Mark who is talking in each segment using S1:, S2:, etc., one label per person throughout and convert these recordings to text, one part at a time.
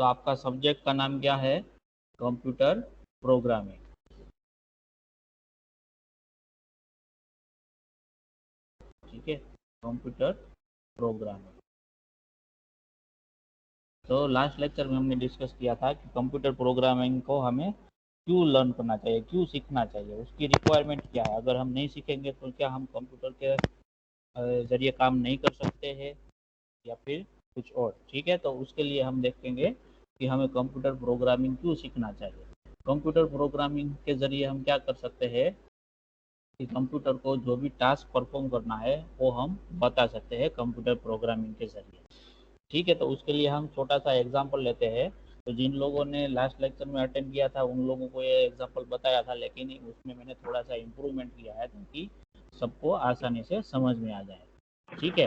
S1: तो आपका सब्जेक्ट का नाम क्या है? Computer programming. ठीक है, कंप्यूटर प्रोग्रामिंग। तो लास्ट लेक्चर में हमने डिस्कस किया था कि कंप्यूटर प्रोग्रामिंग को हमें क्यों लर्न करना चाहिए, क्यों सीखना चाहिए, उसकी रिक्वायरमेंट क्या है। अगर हम नहीं सीखेंगे तो क्या हम कंप्यूटर के जरिए काम नहीं कर सकते हैं या फिर कुछ और। ठीक है, तो उसके लिए हम देखेंगे कि हमें कंप्यूटर प्रोग्रामिंग क्यों सीखना चाहिए। कंप्यूटर प्रोग्रामिंग के ज़रिए हम क्या कर सकते हैं कि कंप्यूटर को जो भी टास्क परफॉर्म करना है वो हम बता सकते हैं कंप्यूटर प्रोग्रामिंग के ज़रिए। ठीक है, तो उसके लिए हम छोटा सा एग्जांपल लेते हैं। तो जिन लोगों ने लास्ट लेक्चर में अटेंड किया था उन लोगों को ये एग्जांपल बताया था, लेकिन उसमें मैंने थोड़ा सा इम्प्रूवमेंट किया है ताकि सबको आसानी से समझ में आ जाए। ठीक है,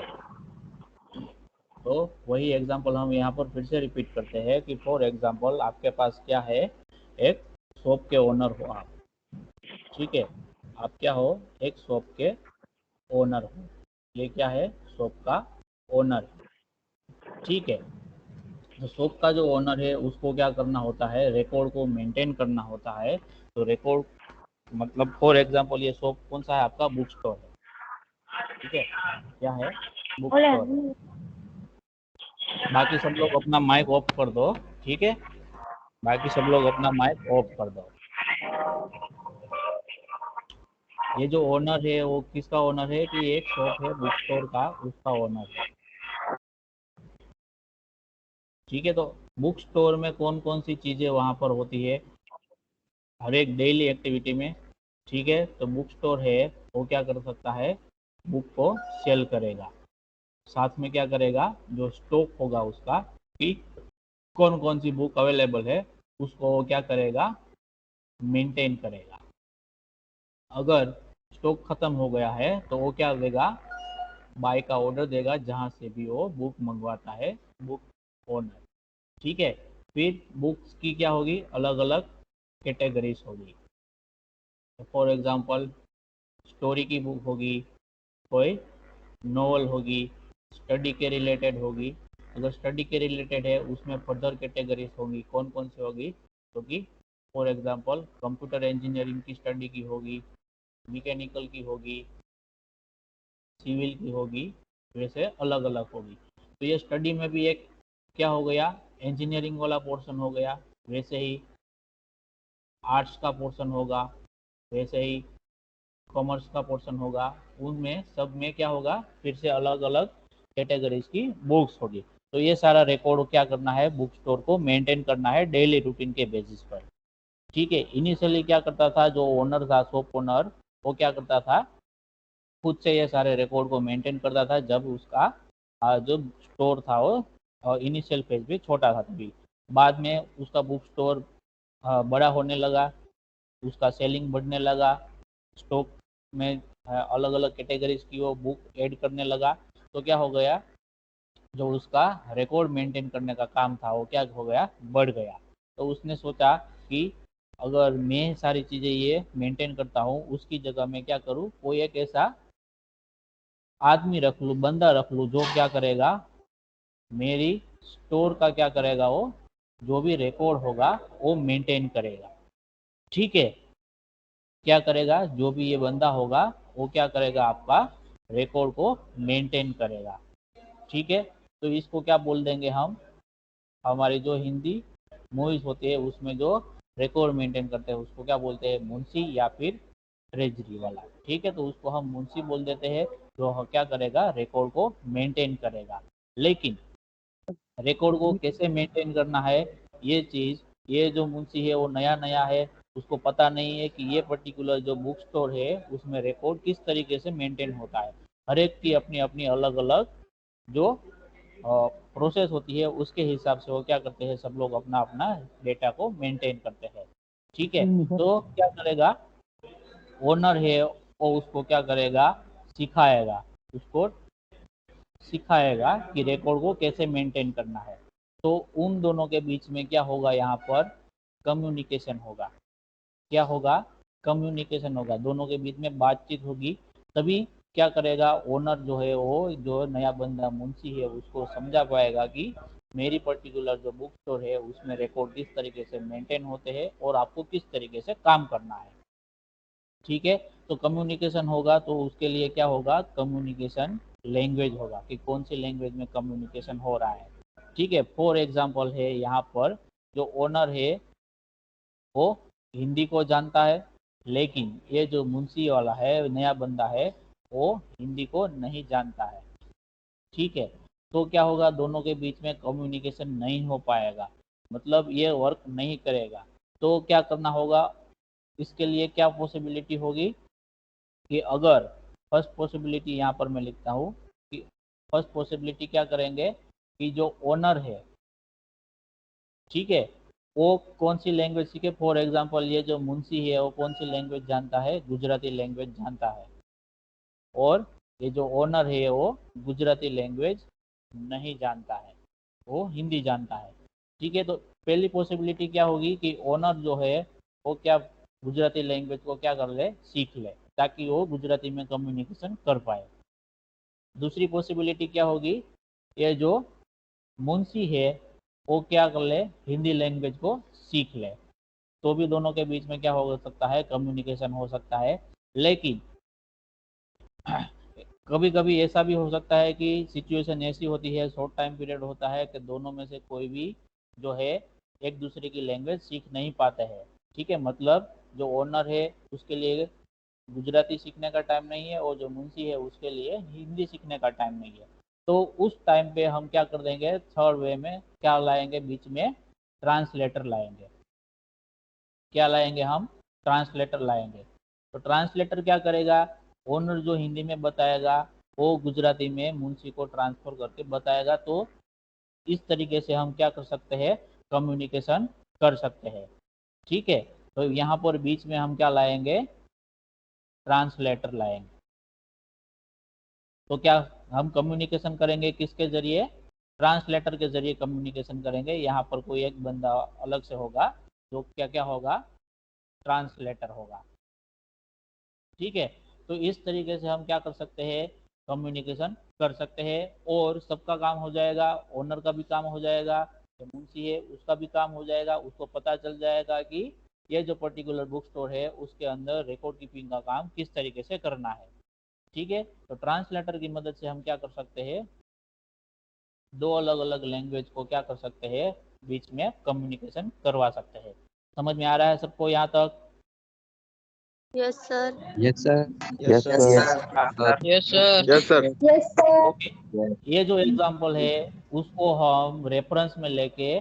S1: तो वही एग्जांपल हम यहाँ पर फिर से रिपीट करते हैं कि फॉर एग्जांपल आपके पास क्या है, एक शॉप के ओनर हो आप। ठीक है, आप क्या हो, एक शॉप के ओनर हो। ये क्या है, शॉप का ओनर। ठीक है, तो शॉप का जो ओनर है उसको क्या करना होता है, रिकॉर्ड को मेंटेन करना होता है। तो रिकॉर्ड मतलब फॉर एग्जांपल ये शॉप कौन सा है, आपका बुक स्टोर है। ठीक है, क्या है, बुक स्टोर है। बाकी सब लोग अपना माइक ऑफ कर दो। ठीक है, बाकी सब लोग अपना माइक ऑफ कर दो। ये जो ओनर है वो किसका ओनर है, कि एक शॉप है बुक स्टोर का, उसका ओनर है। ठीक है, तो बुक स्टोर में कौन कौन सी चीज़ें वहाँ पर होती है हर एक डेली एक्टिविटी में। ठीक है, तो बुक स्टोर है वो क्या कर सकता है, बुक को सेल करेगा। साथ में क्या करेगा, जो स्टॉक होगा उसका कि कौन कौन सी बुक अवेलेबल है उसको वो क्या करेगा, मेंटेन करेगा। अगर स्टॉक खत्म हो गया है तो वो क्या देगा, बाय का ऑर्डर देगा जहाँ से भी वो बुक मंगवाता है बुक ओनर। ठीक है, फिर बुक्स की क्या होगी, अलग अलग कैटेगरीज होगी। फॉर एग्जांपल स्टोरी की बुक होगी, कोई नॉवल होगी, स्टडी के रिलेटेड होगी। अगर स्टडी के रिलेटेड है उसमें फर्दर कैटेगरीज होगी, कौन कौन सी होगी, क्योंकि फॉर एग्जांपल कंप्यूटर इंजीनियरिंग की स्टडी की होगी, मैकेनिकल की होगी, सिविल की होगी, वैसे अलग अलग होगी। तो ये स्टडी में भी एक क्या हो गया, इंजीनियरिंग वाला पोर्शन हो गया। वैसे ही आर्ट्स का पोर्शन होगा, वैसे ही कॉमर्स का पोर्शन होगा। उनमें सब में क्या होगा, फिर से अलग अलग कैटेगरीज की बुक्स होगी। तो ये सारा रिकॉर्ड क्या करना है, बुक स्टोर को मेंटेन करना है डेली रूटीन के बेसिस पर। ठीक है, इनिशियली क्या करता था जो ओनर था, शॉप ओनर, वो क्या करता था, खुद से ये सारे रिकॉर्ड को मेंटेन करता था। जब उसका जो स्टोर था वो इनिशियल फेज भी छोटा था तभी। बाद में उसका बुक स्टोर बड़ा होने लगा, उसका सेलिंग बढ़ने लगा, स्टॉक में अलग अलग कैटेगरीज की वो बुक ऐड करने लगा। तो क्या हो गया, जो उसका रिकॉर्ड मेंटेन करने का काम था वो क्या हो गया, बढ़ गया। तो उसने सोचा कि अगर मैं सारी चीज़ें ये मेंटेन करता हूँ उसकी जगह मैं क्या करूँ, कोई एक ऐसा आदमी रख लूँ, बंदा रख लूँ जो क्या करेगा, मेरी स्टोर का क्या करेगा, वो जो भी रिकॉर्ड होगा वो मेंटेन करेगा। ठीक है, क्या करेगा, जो भी ये बंदा होगा वो क्या करेगा, आपका रिकॉर्ड को मेंटेन करेगा। ठीक है, तो इसको क्या बोल देंगे हम, हमारी जो हिंदी मूवीज होती है उसमें जो रिकॉर्ड मेंटेन करते हैं उसको क्या बोलते हैं, मुंशी या फिर ट्रेजरी वाला। ठीक है, तो उसको हम मुंशी बोल देते हैं, जो क्या करेगा, रिकॉर्ड को मेंटेन करेगा। लेकिन रिकॉर्ड को कैसे मेंटेन करना है, ये चीज़, ये जो मुंशी है वो नया नया है, उसको पता नहीं है कि ये पर्टिकुलर जो बुक स्टोर है उसमें रिकॉर्ड किस तरीके से मेंटेन होता है। हर एक की अपनी अपनी अलग अलग जो प्रोसेस होती है उसके हिसाब से वो क्या करते हैं, सब लोग अपना अपना डेटा को मेंटेन करते हैं। ठीक है, तो क्या करेगा, ओनर है वो उसको क्या करेगा, सिखाएगा, उसको सिखाएगा कि रिकॉर्ड को कैसे मेंटेन करना है। तो उन दोनों के बीच में क्या होगा, यहाँ पर कम्युनिकेशन होगा। क्या होगा, कम्युनिकेशन होगा, दोनों के बीच में बातचीत होगी। तभी क्या करेगा, ओनर जो है वो जो नया बंदा मुंशी है उसको समझा पाएगा कि मेरी पर्टिकुलर जो बुक स्टोर है उसमें रिकॉर्ड किस तरीके से मेंटेन होते हैं और आपको किस तरीके से काम करना है। ठीक है, तो कम्युनिकेशन होगा तो उसके लिए क्या होगा, कम्युनिकेशन लैंग्वेज होगा कि कौन सी लैंग्वेज में कम्युनिकेशन हो रहा है। ठीक है, फॉर एग्जांपल है यहाँ पर जो ओनर है वो हिंदी को जानता है, लेकिन ये जो मुंशी वाला है, नया बंदा है, वो हिंदी को नहीं जानता है। ठीक है, तो क्या होगा, दोनों के बीच में कम्युनिकेशन नहीं हो पाएगा, मतलब ये वर्क नहीं करेगा। तो क्या करना होगा, इसके लिए क्या पॉसिबिलिटी होगी कि अगर फर्स्ट पॉसिबिलिटी यहाँ पर मैं लिखता हूँ कि फर्स्ट पॉसिबिलिटी क्या करेंगे कि जो ओनर है, ठीक है, वो कौन सी लैंग्वेज सीखे। फॉर एग्जांपल ये जो मुंशी है वो कौन सी लैंग्वेज जानता है, गुजराती लैंग्वेज जानता है, और ये जो ओनर है वो गुजराती लैंग्वेज नहीं जानता है, वो हिंदी जानता है। ठीक है, तो पहली पॉसिबिलिटी क्या होगी कि ओनर जो है वो क्या गुजराती लैंग्वेज को क्या कर ले, सीख ले, ताकि वो गुजराती में कम्युनिकेशन कर पाए। दूसरी पॉसिबिलिटी क्या होगी, ये जो मुंशी है वो क्या कर ले, हिंदी लैंग्वेज को सीख ले, तो भी दोनों के बीच में क्या हो सकता है, कम्युनिकेशन हो सकता है। लेकिन कभी कभी ऐसा भी हो सकता है कि सिचुएशन ऐसी होती है, शॉर्ट टाइम पीरियड होता है कि दोनों में से कोई भी जो है एक दूसरे की लैंग्वेज सीख नहीं पाते हैं। ठीक है, मतलब जो ओनर है उसके लिए गुजराती सीखने का टाइम नहीं है और जो मुंशी है उसके लिए हिंदी सीखने का टाइम नहीं है। तो उस टाइम पे हम क्या कर देंगे, थर्ड वे में क्या लाएंगे, बीच में ट्रांसलेटर लाएंगे। क्या लाएंगे हम, ट्रांसलेटर लाएंगे। तो ट्रांसलेटर क्या करेगा, ओनर जो हिंदी में बताएगा वो गुजराती में मुंशी को ट्रांसफर करके बताएगा। तो इस तरीके से हम क्या कर सकते हैं, कम्युनिकेशन कर सकते हैं। ठीक है, तो यहाँ पर बीच में हम क्या लाएंगे, ट्रांसलेटर लाएंगे। तो क्या हम कम्युनिकेशन करेंगे किसके जरिए, ट्रांसलेटर के जरिए कम्युनिकेशन करेंगे। यहाँ पर कोई एक बंदा अलग से होगा जो क्या क्या होगा, ट्रांसलेटर होगा। ठीक है, तो इस तरीके से हम क्या कर सकते हैं, कम्युनिकेशन कर सकते हैं, और सबका काम हो जाएगा, ओनर का भी काम हो जाएगा, जो मुंशी है उसका भी काम हो जाएगा। उसको पता चल जाएगा कि ये जो पर्टिकुलर बुक स्टोर है उसके अंदर रिकॉर्ड कीपिंग का काम किस तरीके से करना है। ठीक है, तो ट्रांसलेटर की मदद से हम क्या कर सकते हैं, दो अलग अलग लैंग्वेज को क्या कर सकते हैं, बीच में कम्युनिकेशन करवा सकते हैं। समझ में आ रहा है सबको यहाँ तक?
S2: Yes sir.
S3: Yes sir.
S4: Yes sir.
S2: Yes sir.
S4: Yes sir.
S1: Okay, ये जो एग्जांपल है उसको हम रेफरेंस में लेके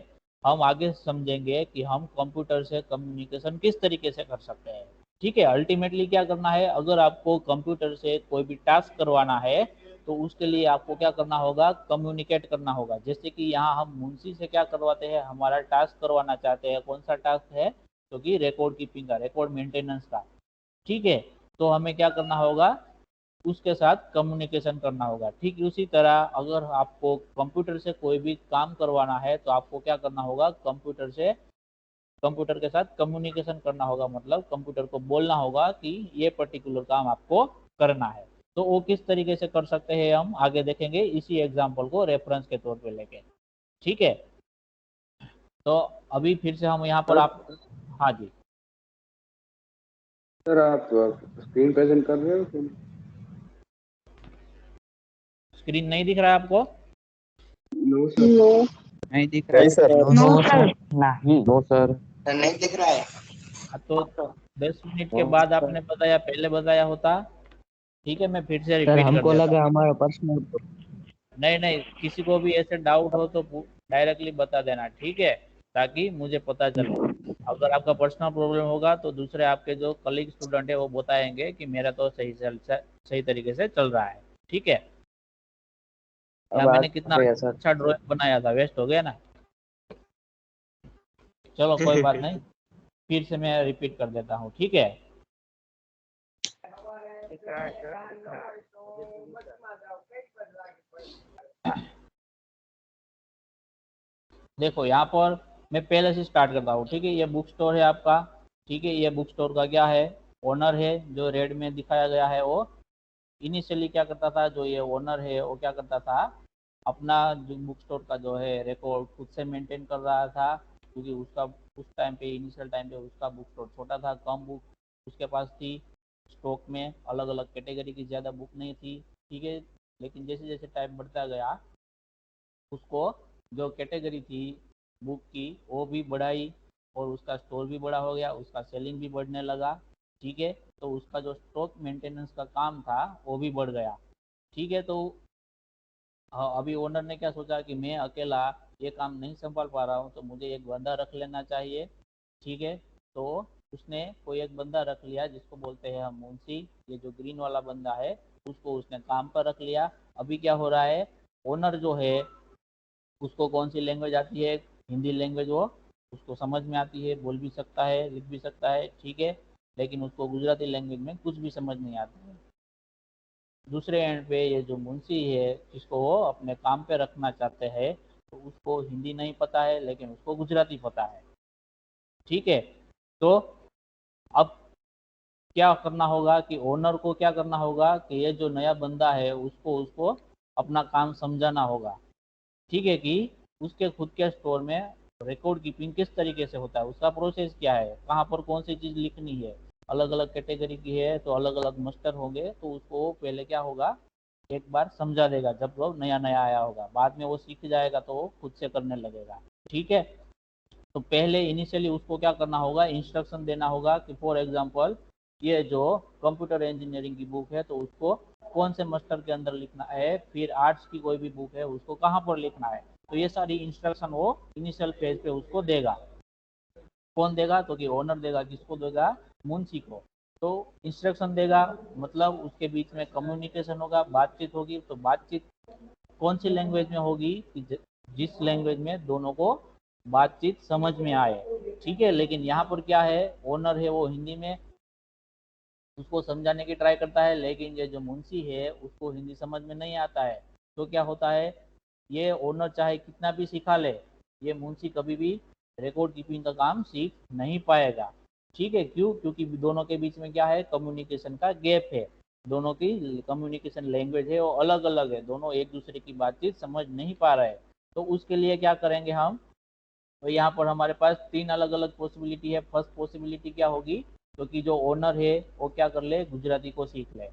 S1: हम आगे समझेंगे कि हम कंप्यूटर से कम्युनिकेशन किस तरीके से कर सकते हैं। ठीक है, अल्टीमेटली क्या करना है, अगर आपको कंप्यूटर से कोई भी टास्क करवाना है तो उसके लिए आपको क्या करना होगा, कम्युनिकेट करना होगा। जैसे कि यहाँ हम मुंशी से क्या करवाते हैं, हमारा टास्क करवाना चाहते हैं, कौन सा टास्क है, तो कि रिकॉर्ड कीपिंग का, रिकॉर्ड मेंटेनेंस का। ठीक है, तो हमें क्या करना होगा, उसके साथ कम्युनिकेशन करना होगा। ठीक उसी तरह अगर आपको कंप्यूटर से कोई भी काम करवाना है तो आपको क्या करना होगा, कंप्यूटर के साथ कम्युनिकेशन करना होगा, मतलब कंप्यूटर को बोलना होगा कि ये पर्टिकुलर काम आपको करना है। तो वो किस तरीके से कर सकते हैं हम आगे देखेंगे, इसी एग्जाम्पल को रेफरेंस के तौर पे लेके। ठीक है, तो अभी फिर से हम यहाँ पर आप, हाँ जी
S4: सर आप स्क्रीन प्रेजेंट कर रहे हो?
S1: स्क्रीन नहीं दिख रहा है आपको?
S4: No sir.
S3: नहीं दिख रहा है
S4: नहीं सर।
S3: No sir. नहीं नो सर।
S4: नहीं दिख रहा है।
S1: हाँ, तो 10 मिनट के बाद आपने बताया, पहले बताया होता। ठीक है, मैं फिर से
S3: सर
S1: रिपीट कर
S3: हमको
S1: देता
S3: लगा
S1: हूँ।
S3: हमारा पर्सनल।
S1: नहीं नहीं, किसी को भी ऐसे डाउट हो तो डायरेक्टली बता देना, ठीक है, ताकि मुझे पता चले। अगर आपका पर्सनल प्रॉब्लम होगा तो दूसरे आपके जो कलीग स्टूडेंट है वो बताएंगे कि मेरा तो सही तरीके से चल रहा है। ठीक है, या
S3: अब आ
S1: मैंने कितना
S3: गया सर।
S1: अच्छा ड्राइंग बनाया था, वेस्ट हो गया ना। चलो कोई बात नहीं, फिर से मैं रिपीट कर देता हूँ। ठीक है, देखो यहाँ पर मैं पहले से स्टार्ट करता हूँ। ठीक है, ये बुक स्टोर है आपका। ठीक है, ये बुक स्टोर का क्या है, ओनर है, जो रेड में दिखाया गया है वो। इनिशियली क्या करता था, जो ये ओनर है वो क्या करता था, अपना जो बुक स्टोर का जो है रिकॉर्ड खुद से मेंटेन कर रहा था, क्योंकि उसका उस टाइम पे इनिशियल टाइम पे उसका बुक स्टोर छोटा था, कम बुक उसके पास थी स्टॉक में, अलग अलग कैटेगरी की ज़्यादा बुक नहीं थी। ठीक है, लेकिन जैसे जैसे टाइम बढ़ता गया उसको जो कैटेगरी थी बुक की वो भी बढ़ाई और उसका स्टोर भी बड़ा हो गया, उसका सेलिंग भी बढ़ने लगा। ठीक है, तो उसका जो स्टॉक मेंटेनेंस का काम था वो भी बढ़ गया। ठीक है, तो हाँ, अभी ओनर ने क्या सोचा कि मैं अकेला ये काम नहीं संभाल पा रहा हूँ, तो मुझे एक बंदा रख लेना चाहिए। ठीक है, तो उसने कोई एक बंदा रख लिया जिसको बोलते हैं हम मुंशी। ये जो ग्रीन वाला बंदा है उसको उसने काम पर रख लिया। अभी क्या हो रहा है, ओनर जो है उसको कौन सी लैंग्वेज आती है, हिंदी लैंग्वेज, वो उसको समझ में आती है, बोल भी सकता है, लिख भी सकता है। ठीक है, लेकिन उसको गुजराती लैंग्वेज में कुछ भी समझ नहीं आता है। दूसरे एंड पे ये जो मुंशी है जिसको वो अपने काम पे रखना चाहते हैं, तो उसको हिंदी नहीं पता है लेकिन उसको गुजराती पता है। ठीक है, तो अब क्या करना होगा कि ओनर को क्या करना होगा कि ये जो नया बंदा है उसको उसको अपना काम समझाना होगा। ठीक है, कि उसके खुद के स्टोर में रिकॉर्ड कीपिंग किस तरीके से होता है, उसका प्रोसेस क्या है, कहाँ पर कौन सी चीज़ लिखनी है, अलग अलग कैटेगरी की है तो अलग अलग मस्टर होंगे, तो उसको पहले क्या होगा एक बार समझा देगा जब वो नया नया आया होगा, बाद में वो सीख जाएगा तो वो खुद से करने लगेगा। ठीक है, तो पहले इनिशियली उसको क्या करना होगा, इंस्ट्रक्शन देना होगा कि फॉर एग्जांपल ये जो कंप्यूटर इंजीनियरिंग की बुक है तो उसको कौन से मास्टर के अंदर लिखना है, फिर आर्ट्स की कोई भी बुक है उसको कहाँ पर लिखना है। तो ये सारी इंस्ट्रक्शन वो इनिशियल पेज पे उसको देगा। कौन देगा, तो कि ओनर देगा। किसको देगा, मुंशी को। तो इंस्ट्रक्शन देगा मतलब उसके बीच में कम्युनिकेशन होगा, बातचीत होगी। तो बातचीत कौन सी लैंग्वेज में होगी कि जिस लैंग्वेज में दोनों को बातचीत समझ में आए। ठीक है, लेकिन यहाँ पर क्या है, ओनर है वो हिंदी में उसको समझाने की ट्राई करता है, लेकिन ये जो मुंशी है उसको हिंदी समझ में नहीं आता है। तो क्या होता है, ये ओनर चाहे कितना भी सिखा ले, ये मुंशी कभी भी रिकॉर्ड कीपिंग का काम सीख नहीं पाएगा। ठीक है, क्यों, क्योंकि दोनों के बीच में क्या है, कम्युनिकेशन का गैप है। दोनों की कम्युनिकेशन लैंग्वेज है वो अलग अलग है, दोनों एक दूसरे की बातचीत समझ नहीं पा रहे। तो उसके लिए क्या करेंगे हम, तो यहाँ पर हमारे पास तीन अलग अलग पॉसिबिलिटी है। फर्स्ट पॉसिबिलिटी क्या होगी, क्योंकि जो ओनर है वो क्या कर ले, गुजराती को सीख ले।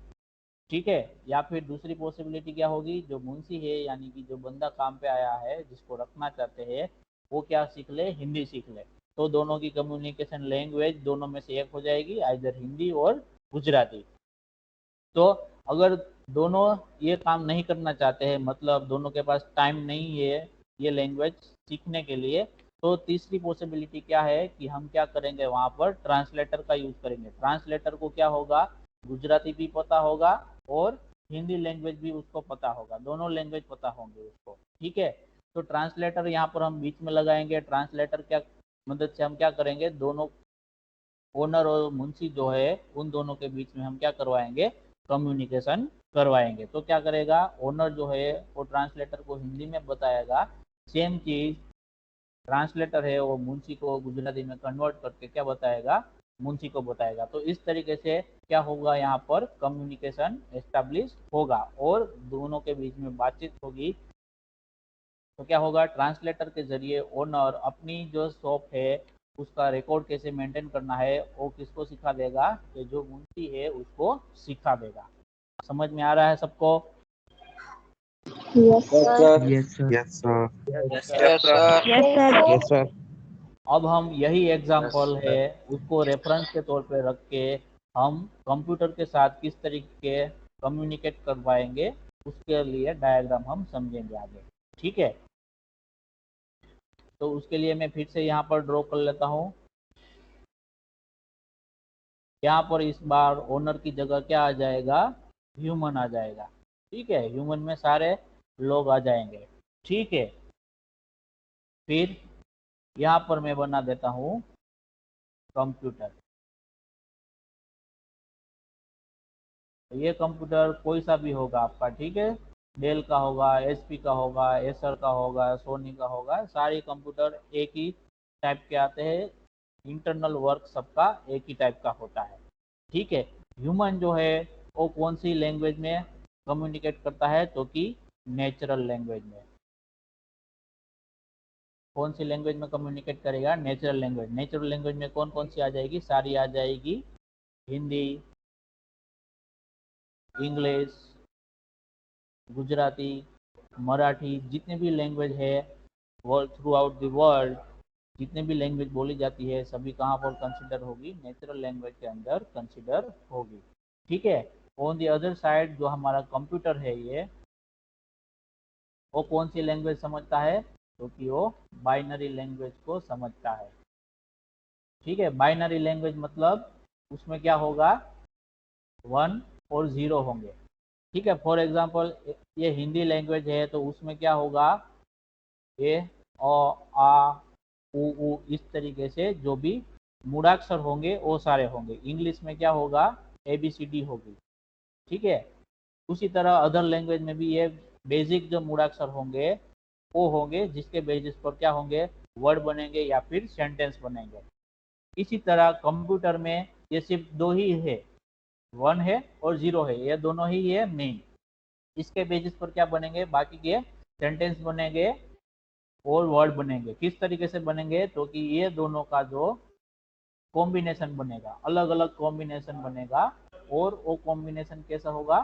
S1: ठीक है, या फिर दूसरी पॉसिबिलिटी क्या होगी, जो मुंशी है यानी कि जो बंदा काम पे आया है जिसको रखना चाहते हैं वो क्या सीख ले, हिंदी सीख ले। तो दोनों की कम्युनिकेशन लैंग्वेज दोनों में से एक हो जाएगी, आइदर हिंदी और गुजराती। तो अगर दोनों ये काम नहीं करना चाहते हैं, मतलब दोनों के पास टाइम नहीं है ये लैंग्वेज सीखने के लिए, तो तीसरी पॉसिबिलिटी क्या है कि हम क्या करेंगे, वहाँ पर ट्रांसलेटर का यूज़ करेंगे। ट्रांसलेटर को क्या होगा, गुजराती भी पता होगा और हिंदी लैंग्वेज भी उसको पता होगा, दोनों लैंग्वेज पता होंगे उसको। ठीक है, तो ट्रांसलेटर यहाँ पर हम बीच में लगाएंगे। ट्रांसलेटर क्या मदद से हम क्या करेंगे, दोनों ओनर और मुंशी जो है उन दोनों के बीच में हम क्या करवाएंगे, कम्युनिकेशन करवाएंगे। तो क्या करेगा, ओनर जो है वो ट्रांसलेटर को हिंदी में बताएगा, सेम चीज ट्रांसलेटर है वो मुंशी को गुजराती में कन्वर्ट करके क्या बताएगा, मुंशी को बताएगा। तो इस तरीके से क्या होगा, यहाँ पर कम्युनिकेशन एस्टेब्लिश होगा और दोनों के बीच में बातचीत होगी। तो क्या होगा, ट्रांसलेटर के जरिए ओनर अपनी जो शॉप है उसका रिकॉर्ड कैसे मेंटेन करना है वो किसको सिखा देगा, कि जो मुंशी है उसको सिखा देगा। समझ में आ रहा है सबको।
S2: Yes, sir.
S3: Yes, sir.
S4: Yes, sir.
S2: Yes, sir. Yes, sir.
S3: Yes, sir.
S1: अब हम यही एग्जाम्पल
S4: Yes.
S1: है उसको रेफरेंस के तौर पे रख के हम कंप्यूटर के साथ किस तरीके कम्युनिकेट कर पाएंगे उसके लिए डायग्राम हम समझेंगे आगे। ठीक है, तो उसके लिए मैं फिर से यहाँ पर ड्रॉ कर लेता हूँ। यहाँ पर इस बार ओनर की जगह क्या आ जाएगा, ह्यूमन आ जाएगा। ठीक है, ह्यूमन में सारे लोग आ जाएंगे। ठीक है, फिर यहाँ पर मैं बना देता हूँ कंप्यूटर। ये कंप्यूटर कोई सा भी होगा आपका, ठीक है, डेल का होगा, एचपी का होगा, एसर का होगा, सोनी का होगा, सारे कंप्यूटर एक ही टाइप के आते हैं। इंटरनल वर्क सबका एक ही टाइप का होता है। ठीक है, ह्यूमन जो है वो कौन सी लैंग्वेज में कम्युनिकेट करता है, तो कि नेचुरल लैंग्वेज में। कौन सी लैंग्वेज में कम्युनिकेट करेगा? Natural language. नेचुरल लैंग्वेज में कौन कौन सी आ जाएगी? सारी आ जाएगी, हिंदी, इंग्लिश, गुजराती, मराठी, जितने भी लैंग्वेज है world, through out the world जितने भी लैंग्वेज बोली जाती है सभी कहाँ पर कंसिडर होगी? नेचुरल लैंग्वेज के अंदर कंसिडर होगी। ठीक है। ऑन द अदर साइड जो हमारा कंप्यूटर है ये, वो कौन सी लैंग्वेज समझता है? क्योंकि वो बाइनरी लैंग्वेज को समझता है। ठीक है। बाइनरी लैंग्वेज मतलब उसमें क्या होगा? 1 और 0 होंगे। ठीक है। फॉर एग्जांपल ये हिंदी लैंग्वेज है तो उसमें क्या होगा? ए, अ, आ, उ, इस तरीके से जो भी मूढ़ाक्षर होंगे वो सारे होंगे। इंग्लिश में क्या होगा? ABCD होगी। ठीक है। उसी तरह अदर लैंग्वेज में भी ये बेसिक जो मूढ़ाक्षर होंगे वो होंगे, जिसके बेसिस पर क्या होंगे? वर्ड बनेंगे या फिर सेंटेंस बनेंगे। इसी तरह कंप्यूटर में ये सिर्फ दो ही है, 1 है और 0 है, ये दोनों ही है मेन। इसके बेसिस पर क्या बनेंगे? बाकी के सेंटेंस बनेंगे और वर्ड बनेंगे। किस तरीके से बनेंगे? तो कि ये दोनों का जो कॉम्बिनेशन बनेगा, अलग अलग कॉम्बिनेशन बनेगा, और वो कॉम्बिनेशन कैसा होगा?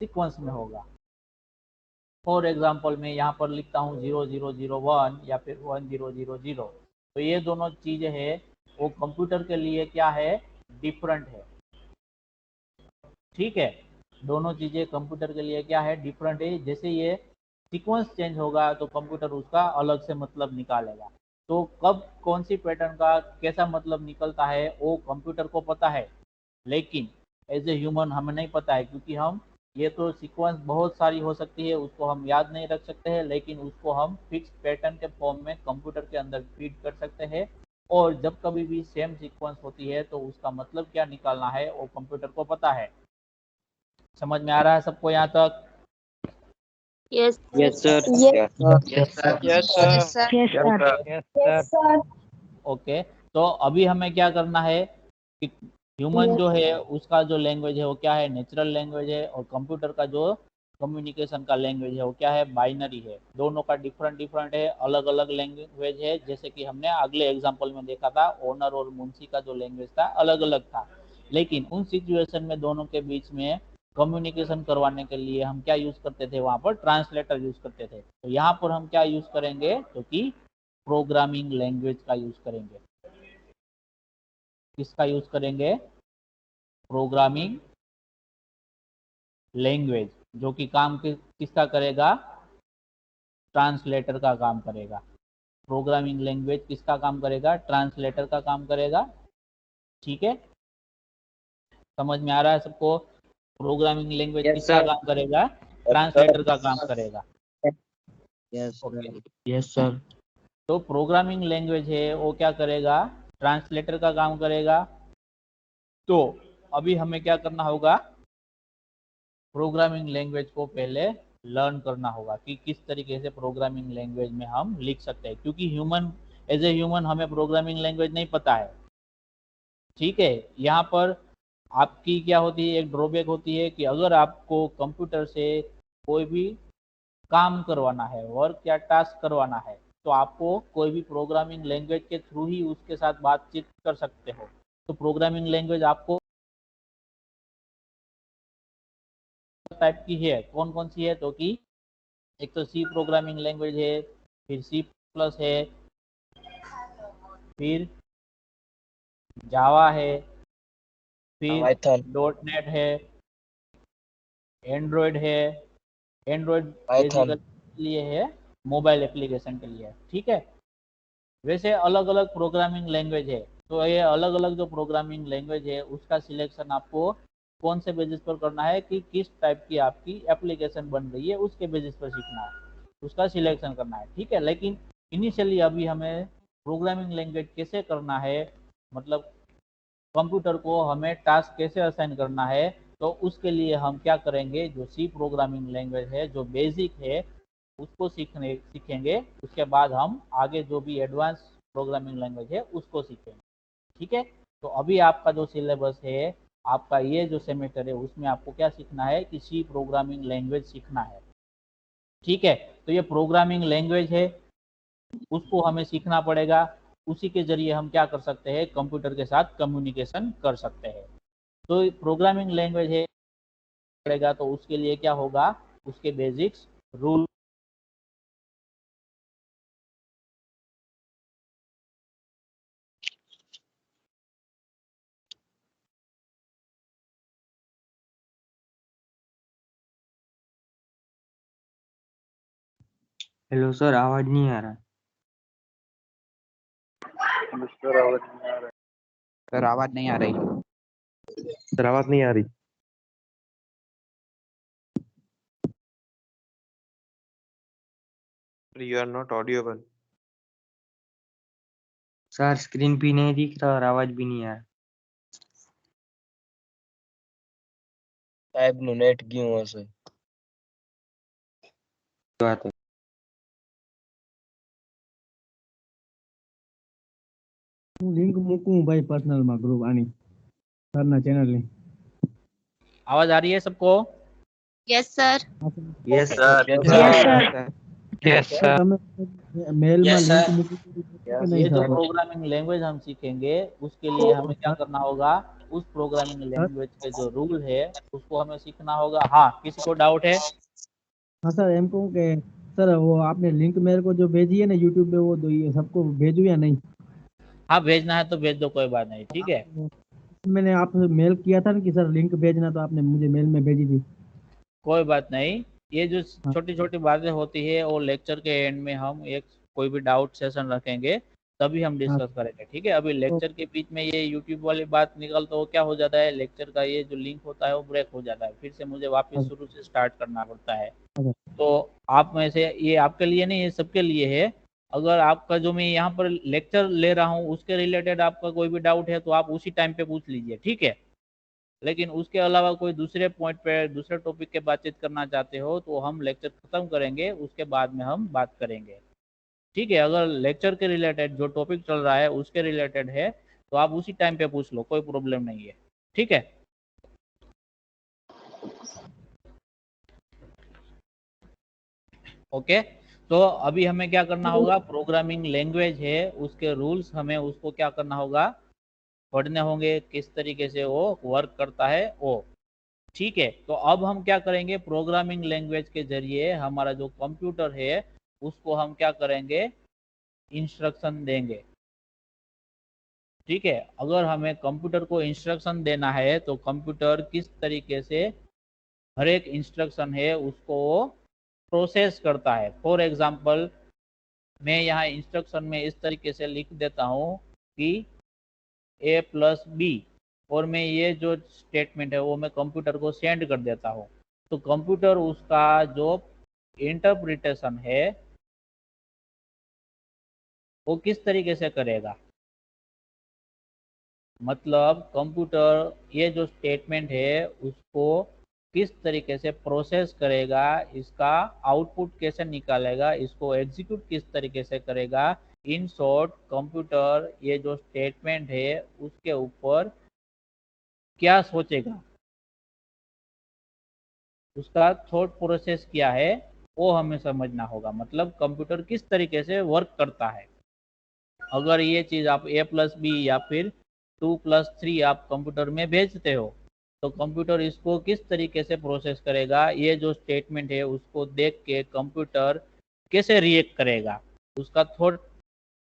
S1: सीक्वेंस में होगा। फॉर एग्जाम्पल मैं यहाँ पर लिखता हूँ 0001 या फिर 1000। तो ये दोनों चीजें है वो कंप्यूटर के लिए क्या है? डिफरेंट है। ठीक है। दोनों चीजें कंप्यूटर के लिए क्या है? डिफरेंट है। जैसे ये सीक्वेंस चेंज होगा तो कंप्यूटर उसका अलग से मतलब निकालेगा। तो कब कौन सी पैटर्न का कैसा मतलब निकलता है वो कंप्यूटर को पता है, लेकिन एज ए ह्यूमन हमें नहीं पता है, क्योंकि हम ये तो सीक्वेंस बहुत सारी हो सकती है, उसको हम याद नहीं रख सकते हैं, लेकिन उसको हम फिक्स पैटर्न के फॉर्म में कंप्यूटर के अंदर फीड कर सकते हैं। और जब कभी भी सेम सीक्वेंस होती है तो उसका मतलब क्या निकालना है वो कंप्यूटर को पता है। समझ में आ रहा है सबको यहाँ तक?
S2: Yes.
S3: Yes sir.
S2: Yes.
S4: Yes, sir.
S2: Yes, sir.
S3: Yes sir.
S1: Okay. तो अभी हमें क्या करना है कि ह्यूमन जो है उसका जो लैंग्वेज है वो क्या है? नेचुरल लैंग्वेज है। और कंप्यूटर का जो कम्युनिकेशन का लैंग्वेज है वो क्या है? बाइनरी है। दोनों का डिफरेंट डिफरेंट है, अलग अलग लैंग्वेज है। जैसे कि हमने अगले एग्जांपल में देखा था, ओनर और मुंशी का जो लैंग्वेज था अलग अलग था, लेकिन उन सिचुएशन में दोनों के बीच में कम्युनिकेशन करवाने के लिए हम क्या यूज करते थे? वहां पर ट्रांसलेटर यूज करते थे। तो यहाँ पर हम क्या यूज करेंगे? तो कि प्रोग्रामिंग लैंग्वेज का यूज करेंगे। किसका यूज करेंगे? प्रोग्रामिंग लैंग्वेज, जो कि काम किसका करेगा? ट्रांसलेटर का काम करेगा। प्रोग्रामिंग लैंग्वेज किसका काम करेगा? ट्रांसलेटर का काम करेगा। ठीक है। समझ में आ रहा है सबको? प्रोग्रामिंग लैंग्वेज
S3: यस
S1: किसका
S3: सर।
S1: काम करेगा? ट्रांसलेटर का काम करेगा।
S3: Yes
S1: okay.
S3: Sir. Yes sir.
S1: तो प्रोग्रामिंग लैंग्वेज है वो क्या करेगा? ट्रांसलेटर का काम करेगा। तो अभी हमें क्या करना होगा? प्रोग्रामिंग लैंग्वेज को पहले लर्न करना होगा कि किस तरीके से प्रोग्रामिंग लैंग्वेज में हम लिख सकते हैं, क्योंकि ह्यूमन, एज ए ह्यूमन हमें प्रोग्रामिंग लैंग्वेज नहीं पता है। ठीक है। यहाँ पर आपकी क्या होती है? एक ड्रॉबैक होती है कि अगर आपको कंप्यूटर से कोई भी काम करवाना है, वर्क या टास्क करवाना है, तो आपको कोई भी प्रोग्रामिंग लैंग्वेज के थ्रू ही उसके साथ बातचीत कर सकते हो। तो प्रोग्रामिंग लैंग्वेज आपको टाइप की है, कौन कौन सी है? तो कि एक तो सी प्रोग्रामिंग लैंग्वेज है, फिर C++ है, फिर जावा है, फिर
S2: Python.
S1: .NET है, एंड्रॉयड है। Android
S2: Python.
S1: बेसिकली लिए है मोबाइल एप्लीकेशन के लिए। ठीक है। वैसे अलग अलग प्रोग्रामिंग लैंग्वेज है। तो ये अलग अलग जो प्रोग्रामिंग लैंग्वेज है उसका सिलेक्शन आपको कौन से बेसिस पर करना है कि किस टाइप की आपकी एप्लीकेशन बन रही है उसके बेसिस पर सीखना है, उसका सिलेक्शन करना है। ठीक है। लेकिन इनिशियली अभी हमें प्रोग्रामिंग लैंग्वेज कैसे करना है, मतलब कंप्यूटर को हमें टास्क कैसे असाइन करना है, तो उसके लिए हम क्या करेंगे? जो सी प्रोग्रामिंग लैंग्वेज है जो बेसिक है उसको सीखेंगे। उसके बाद हम आगे जो भी एडवांस प्रोग्रामिंग लैंग्वेज है उसको सीखेंगे। ठीक है। तो अभी आपका जो सिलेबस है, आपका ये जो सेमेस्टर है उसमें आपको क्या सीखना है कि सी प्रोग्रामिंग लैंग्वेज सीखना है। ठीक है। तो ये प्रोग्रामिंग लैंग्वेज है, उसको हमें सीखना पड़ेगा। उसी के जरिए हम क्या कर सकते हैं, कंप्यूटर के साथ कम्युनिकेशन कर सकते हैं। तो प्रोग्रामिंग लैंग्वेज है पड़ेगा, तो उसके लिए क्या होगा, उसके बेसिक्स रूल
S3: हेलो सर, आवाज नहीं आ रहा।
S5: सर आवाज नहीं आ रही।
S6: सर आवाज नहीं आ रही। You are not audible.
S3: Sir screen भी नहीं दिख रहा और आवाज भी नहीं आ रहा।
S7: સાહેબ નું નેટ ગયું હશે.
S3: बात है।
S8: હું લિંક મૂકું ભાઈ પર્સનલ માં ગ્રુપ આની સરના ચેનલ ની.
S1: आवाज आ रही है सबको?
S2: Yes sir.
S3: Yes
S7: sir
S3: yes sir.
S8: તમે મેલ માં
S4: Yes,
S8: લિંક
S4: sir.
S8: મૂકી દીધી છે કે
S1: ये
S8: નહીં
S1: जो
S8: સર?
S1: प्रोग्रामिंग लैंग्वेज हम सीखेंगे, उसके लिए हमें क्या करना होगा, उस प्रोग्रामिंग लैंग्वेज के जो रूल है उसको हमें सीखना होगा। हाँ, किसी को डाउट है?
S8: हाँ सर, एम कहूँ कि सर वो आपने लिंक मेरे को जो भेजी है ना यूट्यूब पे, वो दो ये सबको भेजू या नहीं?
S1: हाँ, भेजना है तो भेज दो, कोई बात नहीं, ठीक है।
S8: मैंने आपसे मेल किया था ना कि सर लिंक भेजना, तो आपने मुझे मेल में भेजी थी।
S1: कोई बात नहीं, ये जो छोटी छोटी बातें होती है वो लेक्चर के एंड में हम एक कोई भी डाउट सेशन रखेंगे, तभी हम डिस्कस करेंगे, ठीक है। अभी लेक्चर के बीच में ये यूट्यूब वाली बात निकल तो क्या हो जाता है, लेक्चर का ये जो लिंक होता है वो ब्रेक हो जाता है, फिर से मुझे वापस शुरू से स्टार्ट करना पड़ता है। तो आप में से, ये आपके लिए नहीं, ये सबके लिए है। अगर आपका जो मैं यहाँ पर लेक्चर ले रहा हूँ उसके रिलेटेड आपका कोई भी डाउट है तो आप उसी टाइम पे पूछ लीजिए, ठीक है। लेकिन उसके अलावा कोई दूसरे पॉइंट पे, दूसरे टॉपिक के बातचीत करना चाहते हो तो हम लेक्चर खत्म करेंगे, उसके बाद में हम बात करेंगे, ठीक है। अगर लेक्चर के रिलेटेड जो टॉपिक चल रहा है उसके रिलेटेड है तो आप उसी टाइम पे पूछ लो, कोई प्रॉब्लम नहीं है, ठीक है। ओके, तो अभी हमें क्या करना होगा, प्रोग्रामिंग लैंग्वेज है उसके रूल्स हमें उसको क्या करना होगा, पढ़ने होंगे, किस तरीके से वो वर्क करता है वो, ठीक है। तो अब हम क्या करेंगे, प्रोग्रामिंग लैंग्वेज के जरिए हमारा जो कंप्यूटर है उसको हम क्या करेंगे, इंस्ट्रक्शन देंगे, ठीक है। अगर हमें कंप्यूटर को इंस्ट्रक्शन देना है तो कंप्यूटर किस तरीके से हर एक इंस्ट्रक्शन है उसको प्रोसेस करता है। फॉर एग्जांपल, मैं यहाँ इंस्ट्रक्शन में इस तरीके से लिख देता हूँ कि a+b, और मैं ये जो स्टेटमेंट है वो मैं कंप्यूटर को सेंड कर देता हूँ, तो कंप्यूटर उसका जो इंटरप्रिटेशन है वो किस तरीके से करेगा, मतलब कंप्यूटर ये जो स्टेटमेंट है उसको किस तरीके से प्रोसेस करेगा, इसका आउटपुट कैसे निकालेगा, इसको एग्जीक्यूट किस तरीके से करेगा। इन शॉर्ट, कंप्यूटर ये जो स्टेटमेंट है उसके ऊपर क्या सोचेगा, उसका थॉट प्रोसेस क्या है वो हमें समझना होगा, मतलब कंप्यूटर किस तरीके से वर्क करता है। अगर ये चीज़ आप a+b या फिर 2+3 आप कंप्यूटर में भेजते हो तो कंप्यूटर इसको किस तरीके से प्रोसेस करेगा, ये जो स्टेटमेंट है उसको देख के कंप्यूटर कैसे रिएक्ट करेगा, उसका थॉट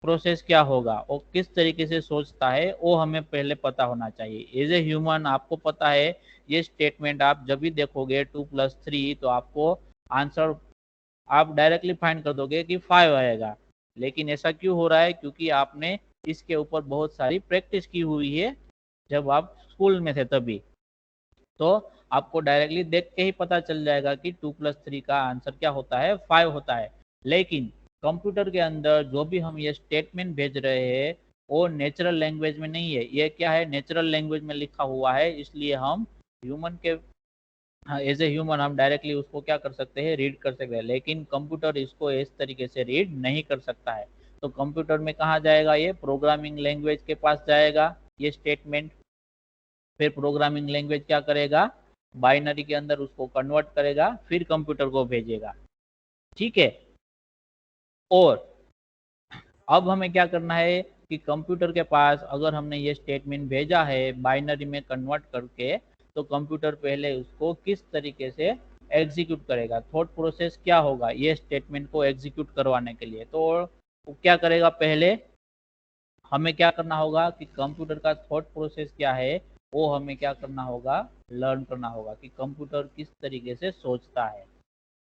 S1: प्रोसेस क्या होगा, वो किस तरीके से सोचता है वो हमें पहले पता होना चाहिए। एज ए ह्यूमन आपको पता है ये स्टेटमेंट आप जब भी देखोगे 2+3 तो आपको आंसर आप डायरेक्टली फाइंड कर दोगे कि 5 आएगा, लेकिन ऐसा क्यों हो रहा है, क्योंकि आपने इसके ऊपर बहुत सारी प्रैक्टिस की हुई है जब आप स्कूल में थे तभी। तो आपको डायरेक्टली देख के ही पता चल जाएगा कि 2+3 का आंसर क्या होता है, 5 होता है। लेकिन कंप्यूटर के अंदर जो भी हम ये स्टेटमेंट भेज रहे हैं वो नेचुरल लैंग्वेज में नहीं है, ये क्या है, नेचुरल लैंग्वेज में लिखा हुआ है, इसलिए हम ह्यूमन के, एज ए ह्यूमन हम डायरेक्टली उसको क्या कर सकते हैं, रीड कर सकते हैं, लेकिन कंप्यूटर इसको इस तरीके से रीड नहीं कर सकता है। तो कंप्यूटर में कहाँ जाएगा, ये प्रोग्रामिंग लैंग्वेज के पास जाएगा ये स्टेटमेंट, फिर प्रोग्रामिंग लैंग्वेज क्या करेगा, बाइनरी के अंदर उसको कन्वर्ट करेगा, फिर कंप्यूटर को भेजेगा। ठीक है। और अब हमें क्या करना है कि कंप्यूटर के पास अगर हमने ये स्टेटमेंट भेजा है बाइनरी में कन्वर्ट करके, तो कंप्यूटर पहले उसको किस तरीके से एग्जीक्यूट करेगा, थॉट प्रोसेस क्या होगा ये स्टेटमेंट को एग्जीक्यूट करवाने के लिए। तो वो क्या करेगा, पहले हमें क्या करना होगा कि कंप्यूटर का थॉट प्रोसेस क्या है वो हमें क्या करना होगा, लर्न करना होगा कि कंप्यूटर किस तरीके से सोचता है।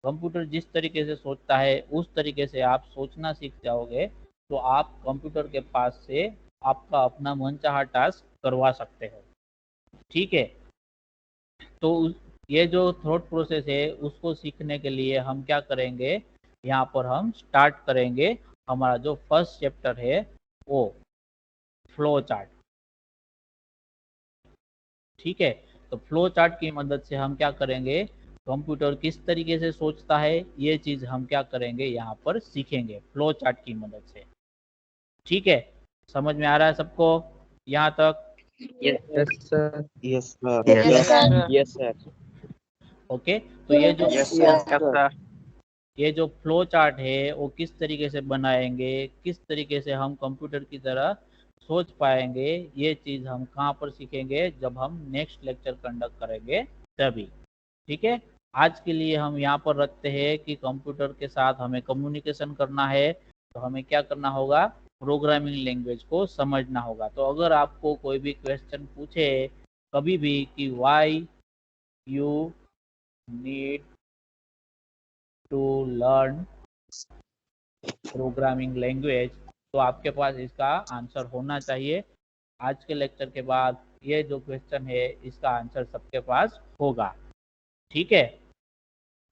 S1: कंप्यूटर जिस तरीके से सोचता है उस तरीके से आप सोचना सीख जाओगे, तो आप कंप्यूटर के पास से आपका अपना मनचाहा टास्क करवा सकते हो। ठीक है। तो ये जो थॉट प्रोसेस है उसको सीखने के लिए हम क्या करेंगे, यहाँ पर हम स्टार्ट करेंगे हमारा जो फर्स्ट चैप्टर है वो फ्लो चार्ट। ठीक है। तो फ्लो चार्ट की मदद से हम क्या करेंगे, कंप्यूटर किस तरीके से सोचता है ये चीज हम क्या करेंगे यहाँ पर सीखेंगे फ्लो चार्ट की मदद से। ठीक है, समझ में आ रहा है सबको यहाँ तक?
S3: Yes sir.
S6: Yes sir.
S2: Yes, sir.
S3: Yes sir.
S1: Okay. तो ये जो
S4: सर।
S1: ये जो फ्लो चार्ट है वो किस तरीके से बनाएंगे, किस तरीके से हम कंप्यूटर की तरह सोच पाएंगे, ये चीज़ हम कहाँ पर सीखेंगे, जब हम नेक्स्ट लेक्चर कंडक्ट करेंगे तभी। ठीक है। आज के लिए हम यहाँ पर रखते हैं कि कंप्यूटर के साथ हमें कम्युनिकेशन करना है तो हमें क्या करना होगा, प्रोग्रामिंग लैंग्वेज को समझना होगा। तो अगर आपको कोई भी क्वेश्चन पूछे कभी भी कि why you need to learn programming language, तो आपके पास इसका आंसर होना चाहिए। आज के लेक्चर के बाद ये जो क्वेश्चन है इसका आंसर सबके पास होगा। ठीक है।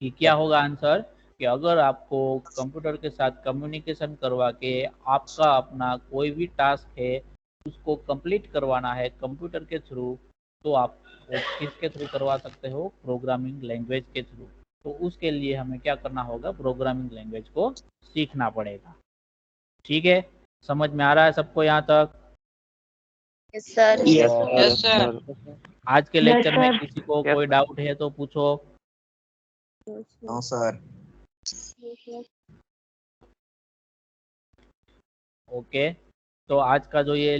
S1: कि क्या होगा आंसर, कि अगर आपको कंप्यूटर के साथ कम्युनिकेशन करवा के आपका अपना कोई भी टास्क है उसको कंप्लीट करवाना है कंप्यूटर के थ्रू, तो आप वो किसके थ्रू करवा सकते हो, प्रोग्रामिंग लैंग्वेज के थ्रू। तो उसके लिए हमें क्या करना होगा, प्रोग्रामिंग लैंग्वेज को सीखना पड़ेगा। ठीक है, समझ में आ रहा है सबको यहाँ तक?
S2: Yes, sir.
S6: Yes sir.
S1: आज के लेक्चर में किसी को
S6: Yes,
S1: कोई
S6: sir.
S1: डाउट है तो पूछो।
S4: No sir.
S1: ओके। तो आज का जो ये